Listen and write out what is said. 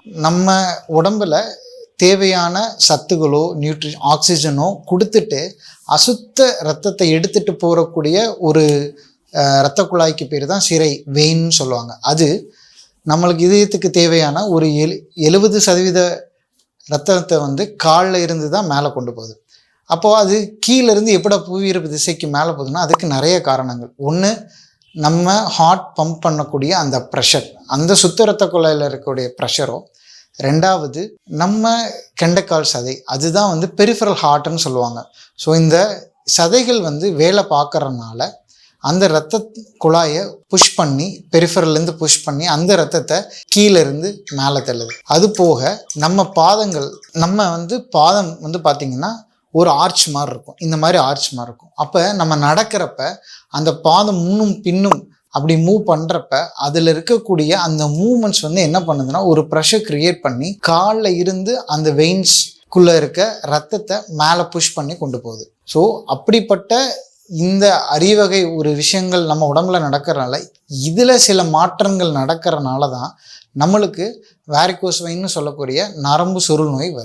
நம்ம உடம்புல தேவையான சத்துகளோ ஆக்சிஜனோ கொடுத்துட்டு அசுத்த இரத்தத்தை எடுத்துட்டு போகக்கூடிய ஒரு இரத்த குழாய்க்கு பேர் தான் சிரை, வெயின்னு சொல்லுவாங்க. அது நம்மளுக்கு இதயத்துக்கு தேவையான ஒரு 70% இரத்தத்தை வந்து காலில் இருந்து தான் மேலே கொண்டு போகுது. அப்போது அது கீழேருந்து எப்படா புவியீர்ப்பு திசைக்கு மேலே போகுதுன்னா அதுக்கு நிறைய காரணங்கள். ஒன்று, நம்ம ஹார்ட் பம்ப் பண்ணக்கூடிய அந்த ப்ரெஷர், அந்த சுத்த இரத்த குழாயில் இருக்கக்கூடிய ப்ரெஷரோ. ரெண்டாவது, நம்ம கெண்டைக்கால் சதை, அதுதான் வந்து பெரிஃபரல் ஹார்ட்னு சொல்லுவாங்க. ஸோ இந்த சதைகள் வந்து வேலை பார்க்கறதுனால அந்த இரத்த குழாயை புஷ் பண்ணி, பெரிஃபரல்லேருந்து புஷ் பண்ணி அந்த இரத்தத்தை கீழேருந்து மேலே தள்ளுது. அது போக நம்ம பாதங்கள், பாதம் வந்து பார்த்திங்கன்னா ஒரு ஆர்ச் மாதிரி இருக்கும், இந்த மாதிரி ஆர்ச் மாதிரி இருக்கும். அப்போ நம்ம நடக்கிறப்ப அந்த பாதம் முன்னும் பின்னும் அப்படி மூவ் பண்ணுறப்ப அதில் இருக்கக்கூடிய அந்த மூமெண்ட்ஸ் வந்து என்ன பண்ணுதுன்னா ஒரு ப்ரெஷர் க்ரியேட் பண்ணி காலில் இருந்து அந்த வெயின்ஸ்குள்ளே இருக்க ரத்தத்தை மேலே புஷ் பண்ணி கொண்டு போகுது. ஸோ அப்படிப்பட்ட இந்த அரிவகை ஒரு விஷயங்கள் நம்ம உடம்புல நடக்கிறனால, இதில் சில மாற்றங்கள் நடக்கிறனால தான் நம்மளுக்கு வேரிகோஸ் வெயின்னு சொல்லக்கூடிய நரம்பு சுருள் நோய் வருது.